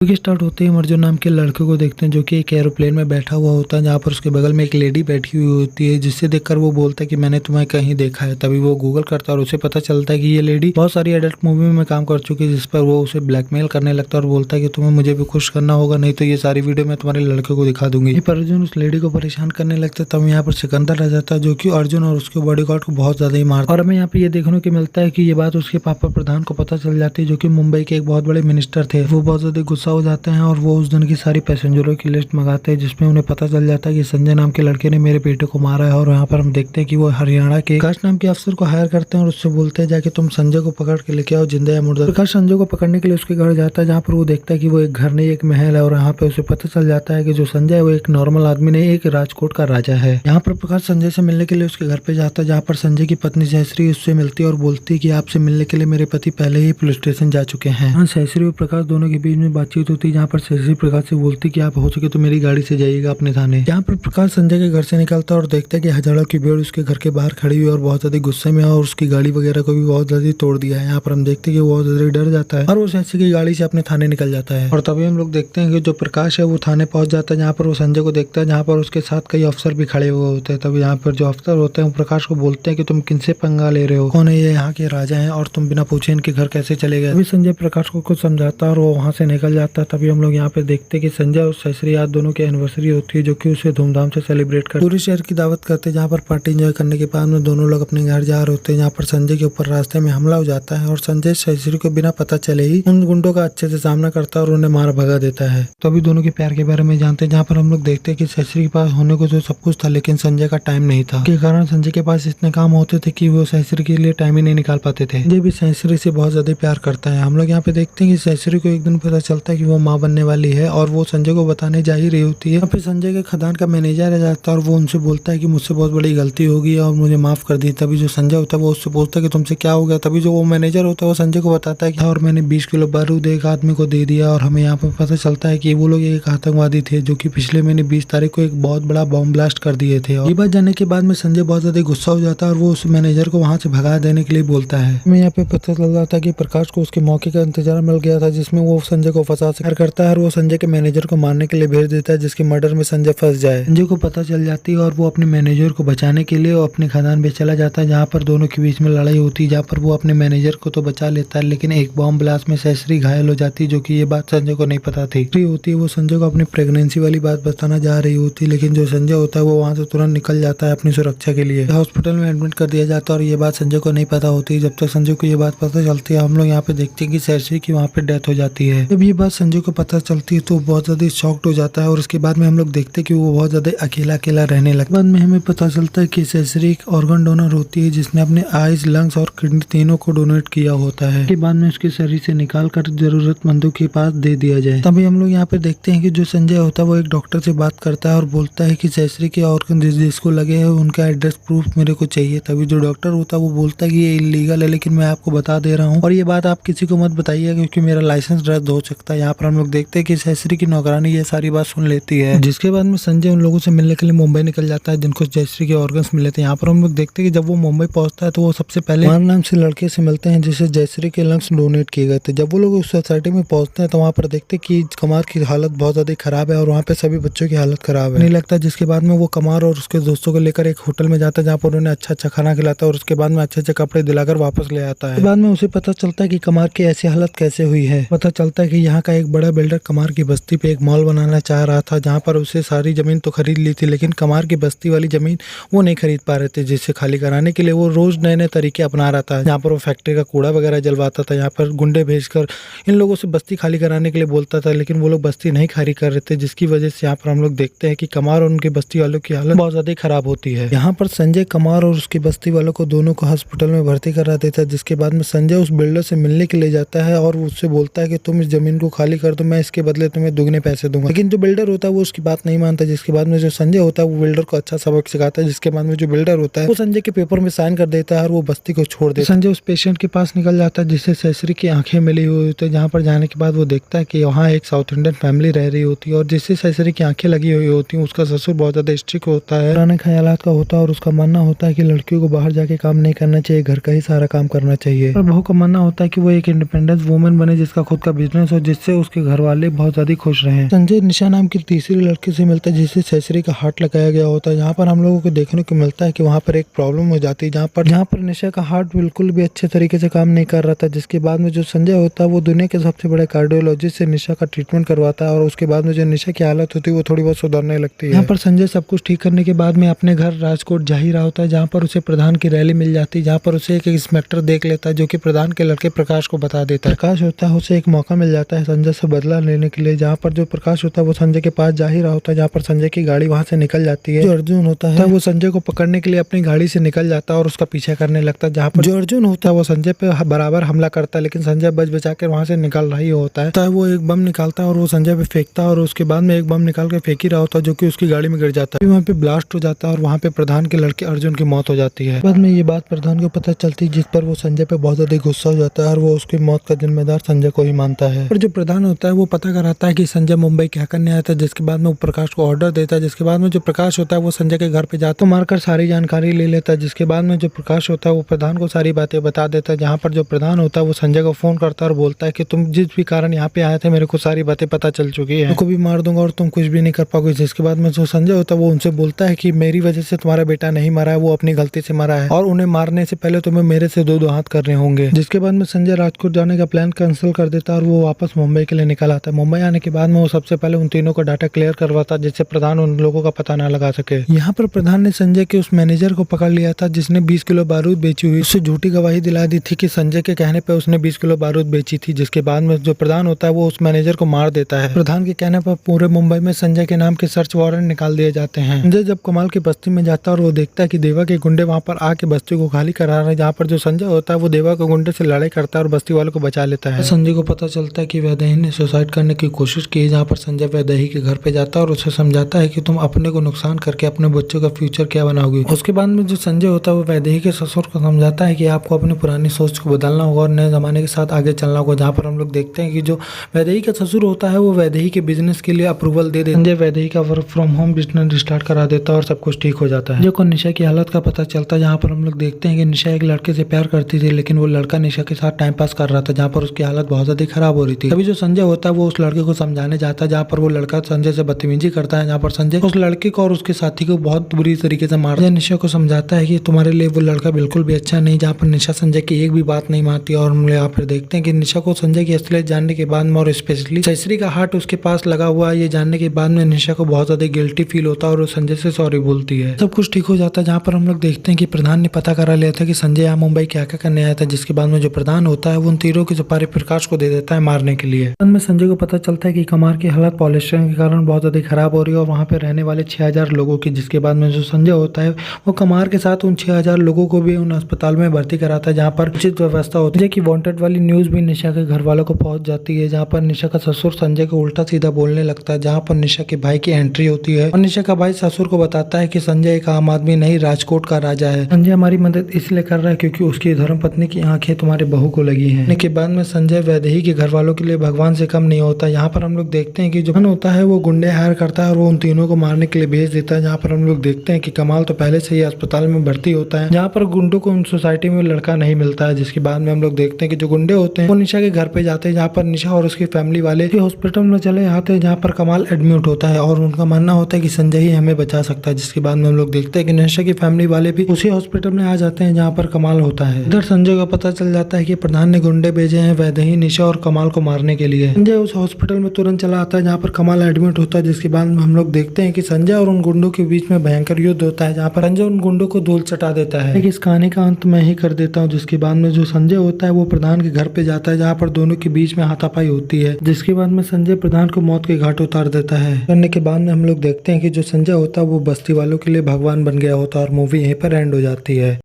क्योंकि स्टार्ट होते ही अर्जुन नाम के लड़के को देखते हैं जो कि एक एरोप्लेन में बैठा हुआ होता है, जहाँ पर उसके बगल में एक लेडी बैठी हुई होती है, जिससे देखकर वो बोलता है कि मैंने तुम्हें कहीं देखा है। तभी वो गूगल करता है और उसे पता चलता है कि ये लेडी बहुत सारी एडल्ट मूवी में काम कर चुकी है, जिस पर वो उसे ब्लैकमेल करने लगता है और बोलता है कि तुम्हें मुझे भी खुश करना होगा, नहीं तो ये सारी वीडियो मैं तुम्हारे लड़के को दिखा दूंगी। पर अर्जुन उस लेडी को परेशान करने लगता है। तब यहाँ पर सिकंदर आ जाता है जो कि अर्जुन और उसके बॉडीगार्ड को बहुत ज्यादा ही मारता है। और हमें यहाँ पे ये देखने को मिलता है कि ये बात उसके पापा प्रधान को पता चल जाती है, जो कि मुंबई के एक बहुत बड़े मिनिस्टर थे। वो बहुत ज्यादा गुस्सा हो जाते हैं और वो उस दिन की सारी पैसेंजरों की लिस्ट मंगाते हैं, जिसमें उन्हें पता चल जाता है कि संजय नाम के लड़के ने मेरे बेटे को मारा है। और यहाँ पर हम देखते हैं कि वो हरियाणा के प्रकाश नाम के अफसर को हायर करते हैं और उससे बोलते हैं जाके तुम संजय को पकड़ के लेके आओ, जिंदा या मुर्दा। प्रकाश संजय को पकड़ने के लिए उसके घर जाता है, जहाँ पर वो देखता है कि वो एक घर नहीं एक महल है। और यहाँ पे उसे पता चल जाता है कि जो संजय है वो एक नॉर्मल आदमी नहीं, एक राजकोट का राजा है। यहाँ पर प्रकाश संजय से मिलने के लिए उसके घर पे जाता है, जहाँ पर संजय की पत्नी जयश्री उससे मिलती है और बोलती है कि आपसे मिलने के लिए मेरे पति पहले ही पुलिस स्टेशन जा चुके हैं। हाँ, जयश्री और प्रकाश दोनों के बीच में बातचीत होती है, जहाँ पर जयश्री प्रकाश से बोलती कि आप हो सके तो मेरी गाड़ी से जाइएगा अपने थाने। यहाँ पर प्रकाश संजय के घर से निकलता है और देखता है कि हजारों की भीड़ उसके घर के बाहर खड़ी हुई और बहुत ज्यादा गुस्से में है और उसकी गाड़ी वगैरह को भी बहुत ज्यादा तोड़ दिया है। यहाँ पर हम देखते हैं कि वो बहुत ज्यादा डर जाता है और वो जयश्री की गाड़ी से अपने थाने निकल जाता है। और तभी हम लोग देखते हैं कि जो प्रकाश है वो थाने पहुंच जाता है, जहाँ पर वो संजय को देखता है, जहाँ पर उसके साथ कई अफसर भी खड़े हुए होते हैं। तभी यहाँ पर जो अफसर होते हैं वो प्रकाश को बोलते हैं कि तुम किनसे पंगा ले रहे हो, कौन है ये यहाँ के राजा हैं और तुम बिना पूछे इनके घर कैसे चले गए। तभी संजय प्रकाश को कुछ समझाता है और वो वहाँ से निकल जाता है। तभी हम लोग यहाँ पे देखते हैं कि संजय और जयश्री आज दोनों की एनिवर्सरी होती है, जो कि उसे धूमधाम से सेलिब्रेट कर पूरे शहर की दावत करते हैं। जहाँ पर पार्टी एंजॉय करने के बाद में दोनों लोग अपने घर जा रहे होते हैं, जहाँ पर संजय के ऊपर रास्ते में हमला हो जाता है और संजय जयश्री को बिना पता चले ही उन गुंडों का अच्छे से सामना करता है और उन्हें मार भगा देता है। तो अभी दोनों के प्यार के बारे में जानते हैं, जहाँ पर हम लोग देखते हैं कि जयश्री के पास होने को तो सब कुछ था, लेकिन संजय का टाइम नहीं था, के कारण संजय के पास इतने काम होते थे कि वो जयश्री के लिए टाइम ही नहीं निकाल पाते थे। ये भी जयश्री से बहुत ज्यादा प्यार करता है। हम लोग यहाँ पे देखते हैं कि जयश्री को एक दिन पता चलता है कि वो माँ बनने वाली है और वो संजय को बताने जा ही रही होती है। यहाँ पे संजय के खदान का मैनेजर आ जाता है और वो उनसे बोलता है कि मुझसे बहुत बड़ी गलती हो गई और मुझे माफ कर दी। तभी जो संजय होता है वो उससे पूछता है कि तुमसे क्या हो गया। तभी जो वो मैनेजर होता है वो संजय को बताता है कि और मैंने 20 किलो बारूद एक आदमी को दे दिया। और हमें यहाँ पे पता चलता है कि वो लोग एक आतंकवादी थे जो कि पिछले महीने 20 तारीख को एक बहुत बड़ा बॉम्ब ब्लास्ट कर दिए थे। और ये बात जानने के बाद में संजय बहुत ज्यादा गुस्सा हो जाता है और वो उस मैनेजर को वहाँ से भगा देने के लिए बोलता है। हमें यहाँ पे पता चल जाता है कि प्रकाश को उसके मौके का इंतजार मिल गया था, जिसमें वो संजय को फंसा कर करता है और वो संजय के मैनेजर को मारने के लिए भेज देता है, जिसके मर्डर में संजय फंस जाए। संजय को पता चल जाती है और वो अपने मैनेजर को बचाने के लिए अपने खानदान में चला जाता है, जहाँ पर दोनों के बीच में लड़ाई होती है, जहाँ पर वो अपने मैनेजर को तो बचा लेता है, लेकिन एक बॉम्ब ब्लास्ट में जयश्री घायल हो जाती है, जो कि ये बात संजय को नहीं पता थी। होती है वो संजय को अपनी प्रेगनेंसी वाली बात बताना जा रही होती है, लेकिन जो संजय होता है वो वहाँ से तुरंत निकल जाता है अपनी सुरक्षा के लिए। हॉस्पिटल में एडमिट कर दिया जाता है और ये बात संजय को नहीं पता होती। जब तक संजय को ये बात पता चलती है, हम लोग यहाँ पे देखते हैं कि जयश्री की वहाँ पे डेथ हो जाती है। जब ये बात संजय को पता चलती है तो बहुत ज्यादा शॉक्ड हो जाता है और उसके बाद में हम लोग देखते हैं कि वो बहुत ज्यादा अकेला अकेला रहने लगता है। बाद में हमें पता चलता है कि जयश्री एक ऑर्गन डोनर होती है, जिसने अपने आईज, लंग्स और किडनी तीनों को डोनेट किया होता है, के बाद में उसके शरीर से निकाल कर जरूरतमंदों के पास दे दिया जाए। तभी हम लोग यहाँ पे देखते हैं कि जो संजय होता है वो एक डॉक्टर से बात करता है और बोलता है कि जयश्री के ऑर्गन जिसको लगे हैं उनका एड्रेस प्रूफ मेरे को चाहिए। तभी जो डॉक्टर होता है वो बोलता है कि ये इलीगल है, लेकिन मैं आपको बता दे रहा हूँ और ये बात आप किसी को मत बताइए क्योंकि मेरा लाइसेंस रद्द हो सकता है। यहाँ पर हम लोग देखते हैं कि जयश्री की नौकरानी ये सारी बात सुन लेती है, जिसके बाद में संजय उन लोगों से मिलने के लिए मुंबई निकल जाता है जिनको जयश्री के ऑर्गन्स मिले थे। यहाँ पर हम लोग देखते हैं कि जब वो मुंबई पहुंचता है तो वो सबसे पहले मान नाम से लड़के से मिलते हैं जिसे जयश्री के लंग्स डोनेट किए गए थे। जब वो लोग उस सोसाइटी में पहुंचते हैं तो वहाँ पर देखते हैं कि कमार की हालत बहुत ज्यादा खराब है और वहाँ पे सभी बच्चों की हालत खराब है नहीं लगता। जिसके बाद में वो कमार और उसके दोस्तों को लेकर एक होटल में जाता है, जहाँ पर उन्हें अच्छा अच्छा खाना खिलाता है और उसके बाद में अच्छे अच्छे कपड़े दिलाकर वापस ले आता है। बाद में उसे पता चलता है कि कमार की ऐसी हालत कैसे हुई है। पता चलता है कि यहाँ का एक बड़ा बिल्डर कमार की बस्ती पे एक मॉल बनाना चाह रहा था, जहाँ पर उसे सारी जमीन तो खरीद ली थी, लेकिन कमार की बस्ती वाली जमीन वो नहीं खरीद पा रहे थे, जिससे खाली कराने के लिए वो रोज नए नए तरीके अपना रहा था। यहाँ पर वो फैक्ट्री का कूड़ा वगैरह जलवाता था, यहाँ पर गुंडे भेजकर इन लोगों से बस्ती खाली कराने के लिए बोलता था, लेकिन वो लोग बस्ती नहीं खाली कर रहे थे, जिसकी वजह से यहाँ पर हम लोग देखते हैं कि कमार और उनके बस्ती वालों की हालत बहुत ज्यादा खराब होती है। यहाँ पर संजय कमार और उसकी बस्ती वालों को दोनों को हॉस्पिटल में भर्ती करा देता है, जिसके बाद में संजय उस बिल्डर से मिलने के लिए जाता है और उससे बोलता है कि तुम इस जमीन को खाली कर दो, मैं इसके बदले तुम्हें दुगने पैसे दूंगा। लेकिन जो बिल्डर होता है वो उसकी बात नहीं मानता, जिसके बाद में जो संजय होता है वो बिल्डर को अच्छा सबक सिखाता है, जिसके बाद में जो बिल्डर होता है वो संजय के पेपर में साइन कर देता है और वो बस्ती को छोड़ देता है। संजय उस पेशेंट के पास निकल जाता है जिससे जयश्री की आंखें मिली हुई होती है, जहाँ पर जाने के बाद वो देखता है कि वहाँ एक साउथ इंडियन फैमिली रह रही होती है और जिससे जयश्री की आंखें लगी हुई होती है। उसका ससुर बहुत ज्यादा स्ट्रिक्ट होता है, पुराने ख्यालात का होता है और उसका मानना होता है कि लड़कियों को बाहर जाके काम नहीं करना चाहिए, घर का ही सारा काम करना चाहिए। और बहू का मानना होता है कि वो एक इंडिपेंडेंट वुमेन बने जिसका खुद का बिजनेस हो, जिससे जिससे उसके घर वाले बहुत ज्यादा खुश रहे। संजय निशा नाम की तीसरी लड़की से मिलता है जिसे सेसरी का हार्ट लगाया गया होता है। यहाँ पर हम लोगों को देखने को मिलता है कि वहाँ पर एक प्रॉब्लम हो जाती है जहाँ पर निशा का हार्ट बिल्कुल भी अच्छे तरीके से काम नहीं कर रहा था, जिसके बाद में जो संजय होता है वो दुनिया के सबसे बड़े कार्डियोलॉजिस्ट से निशा का ट्रीटमेंट करवाता है और उसके बाद में जो निशा की हालत होती है वो थोड़ी बहुत सुधरने लगती है। यहाँ पर संजय सब कुछ ठीक करने के बाद में अपने घर राजकोट जा ही रहा होता है जहाँ पर उसे प्रधान की रैली मिल जाती है, जहाँ पर उसे एक इंस्पेक्टर देख लेता है जो कि प्रधान के लड़के प्रकाश को बता देता है। प्रकाश होता है उसे एक मौका मिल जाता है संजय से बदला लेने के लिए, जहाँ पर जो प्रकाश होता है वो संजय के पास जा ही रहा होता है, जहाँ पर संजय की गाड़ी वहाँ से निकल जाती है। जो अर्जुन होता है वो संजय को पकड़ने के लिए अपनी गाड़ी से निकल जाता है और उसका पीछा करने लगता है, जहाँ पर जो अर्जुन होता है वो संजय पे बराबर हमला करता है, लेकिन संजय बच बचा कर वहाँ से निकल रही होता है। वो एक बम निकालता है और वो संजय पे फेंकता है और उसके बाद में एक बम निकाल के फेंक ही रहा होता है जो कि उसकी गाड़ी में गिर जाता है। वहाँ पे ब्लास्ट हो जाता है और वहाँ पे प्रधान के लड़के अर्जुन की मौत हो जाती है। बाद में ये बात प्रधान को पता चलती है जिस पर वो संजय पे बहुत ज्यादा गुस्सा हो जाता है और वो उसकी मौत का जिम्मेदार संजय को ही मानता है। और जो प्रधान होता है वो पता कराता है कि संजय मुंबई क्या करने आया था, जिसके बाद में वो प्रकाश को ऑर्डर देता है, जिसके बाद में जो प्रकाश होता है वो संजय के घर पे जाता है, मारकर सारी जानकारी ले लेता है, जिसके बाद में जो प्रकाश होता है वो प्रधान को सारी बातें बता देता है। जहाँ पर जो प्रधान होता है वो संजय को फोन करता है और बोलता है कि तुम जिस भी कारण यहाँ पे आए थे मेरे को सारी बातें पता चल चुकी है, तुमको भी मार दूंगा और तुम कुछ भी नहीं कर पाओगे। जिसके बाद में जो संजय होता है वो उनसे बोलता है कि मेरी वजह से तुम्हारा बेटा नहीं मरा है, वो अपनी गलती से मरा है और उन्हें मारने से पहले तुम्हें मेरे से दो हाथ करने होंगे। जिसके बाद में संजय राजकोट जाने का प्लान कैंसिल कर देता है और वो वापस मुंबई के लिए निकल आता है। मुंबई आने के बाद में वो सबसे पहले उन तीनों का डाटा क्लियर करवाता है जिससे प्रधान उन लोगों का पता ना लगा सके। यहाँ पर प्रधान ने संजय के उस मैनेजर को पकड़ लिया था जिसने 20 किलो बारूद बेची हुई, उससे झूठी गवाही दिला दी थी कि संजय के कहने पर उसने 20 किलो बारूद बेची थी। जिसके बाद में जो प्रधान होता है वो उस मैनेजर को मार देता है। प्रधान के कहने पर पूरे मुंबई में संजय के नाम के सर्च वारंट निकाल दिए जाते हैं। संजय जब कमाल की बस्ती में जाता है और वो देखता है कि देवा के गुंडे वहाँ पर आके बस्ती को खाली करा रहे हैं, जहाँ पर जो संजय होता है वो देवा के गुंडे से लड़ाई करता है और बस्ती वालों को बचा लेता है। संजय को पता चलता है कि वैदेही ने सुसाइड करने की कोशिश की, जहाँ पर संजय वैदेही के घर पे जाता है और उसे समझाता है कि तुम अपने को नुकसान करके अपने बच्चों का फ्यूचर क्या बनाओगे। उसके बाद में जो संजय होता है वो वैदेही के ससुर को समझाता है कि आपको अपनी पुरानी सोच को बदलना होगा और नए जमाने के साथ आगे चलना होगा। जहाँ पर हम लोग देखते हैं कि जो वैदेही का ससुर होता है वो वैदेही के बिजनेस के लिए अप्रूवल दे देता है। संजय वैदेही का work from home business start करा देता है और सब कुछ ठीक हो जाता है। जो निशा की हालत का पता चलता है, जहाँ पर हम लोग देखते हैं कि निशा एक लड़के से प्यार करती थी, लेकिन वो लड़का निशा के साथ टाइम पास कर रहा था, जहाँ पर उसकी हालत बहुत ज्यादा खराब हो रही थी। तभी जो संजय होता है वो उस लड़के को समझाने जाता है, जहाँ पर वो लड़का संजय से बदतमीजी करता है, जहाँ पर संजय उस लड़के को और उसके साथी को बहुत बुरी तरीके से मारता है। निशा को समझाता है कि तुम्हारे लिए वो लड़का बिल्कुल भी अच्छा नहीं, जहाँ पर निशा संजय की एक भी बात नहीं मानती। और हम यहाँ पर देखते हैं कि निशा को संजय की असलियत जानने के बाद में और स्पेशली सेसरी का हार्ट उसके पास लगा हुआ है ये जानने के बाद में निशा को बहुत ज्यादा गिल्टी फील होता है और वो संजय से सॉरी बोलती है। सब कुछ ठीक हो जाता है, जहाँ पर हम लोग देखते हैं कि प्रधान ने पता करा लिया था कि संजय यहाँ मुंबई क्या क्या करने आया था। जिसके बाद में जो प्रधान होता है वो उन तीरों की सुपारी प्रकाश को दे देता है मारने के लिए। में संजय को पता चलता है कि कमार की हालत पॉल्यूशन के कारण बहुत ज्यादा खराब हो रही है और वहाँ पे रहने वाले 6000 लोगों की। जिसके बाद में जो संजय होता है वो कमार के साथ उन 6000 लोगों को भी उन अस्पताल में भर्ती कराता है, जहाँ पर उचित व्यवस्था होती है कि वांटेड वाली न्यूज भी निशा के घर वालों को पहुंच जाती है, जहाँ पर निशा का ससुर संजय को उल्टा सीधा बोलने लगता है, जहाँ पर निशा के भाई की एंट्री होती है और निशा का भाई ससुर को बताता है कि संजय एक आम आदमी नहीं राजकोट का राजा है। संजय हमारी मदद इसलिए कर रहा है क्योंकि उसकी धर्मपत्नी की आंखें तुम्हारे बहू को लगी हैं। के बाद में संजय वैदेही के घर वालों के लिए भगवान से कम नहीं होता। यहाँ पर हम लोग देखते हैं कि जो होता है वो गुंडे हायर करता है और वो उन तीनों को मारने के लिए भेज देता है। जहाँ पर हम लोग देखते हैं कि कमाल तो पहले से ही अस्पताल में भर्ती होता है, जहाँ पर गुंडों को उन सोसाइटी में लड़का नहीं मिलता है। जिसके बाद में हम लोग देखते हैं कि जो गुंडे होते हैं वो निशा के घर पे जाते हैं, जहाँ पर निशा और उसकी फैमिली वाले हॉस्पिटल में चले आते हैं, जहाँ पर कमाल एडमिट होता है और उनका मानना होता है कि संजय ही हमें बचा सकता है। जिसके बाद में हम लोग देखते हैं कि निशा की फैमिली वाले भी उसी हॉस्पिटल में आ जाते हैं जहाँ पर कमाल होता है। इधर संजय को पता चल जाता है कि प्रधान ने गुंडे भेजे हैं वैदेही, निशा और कमाल को मारने के लिए। संजय उस हॉस्पिटल में तुरंत चला आता है जहाँ पर कमाल एडमिट होता है। जिसके बाद में हम लोग देखते हैं कि संजय और उन गुंडों के बीच में भयंकर युद्ध होता है, जहाँ पर संजय उन गुंडों को धूल चटा देता है। इस कहानी का अंत मैं ही कर देता हूँ। जिसके बाद में जो संजय होता है वो प्रधान के घर पे जाता है, जहाँ पर दोनों के बीच में हाथापाई होती है। जिसके बाद में संजय प्रधान को मौत के घाट उतार देता है। करने के बाद में हम लोग देखते हैं कि जो संजय होता है वो बस्ती वालों के लिए भगवान बन गया होता है और मूवी यहीं पर एंड हो जाती है।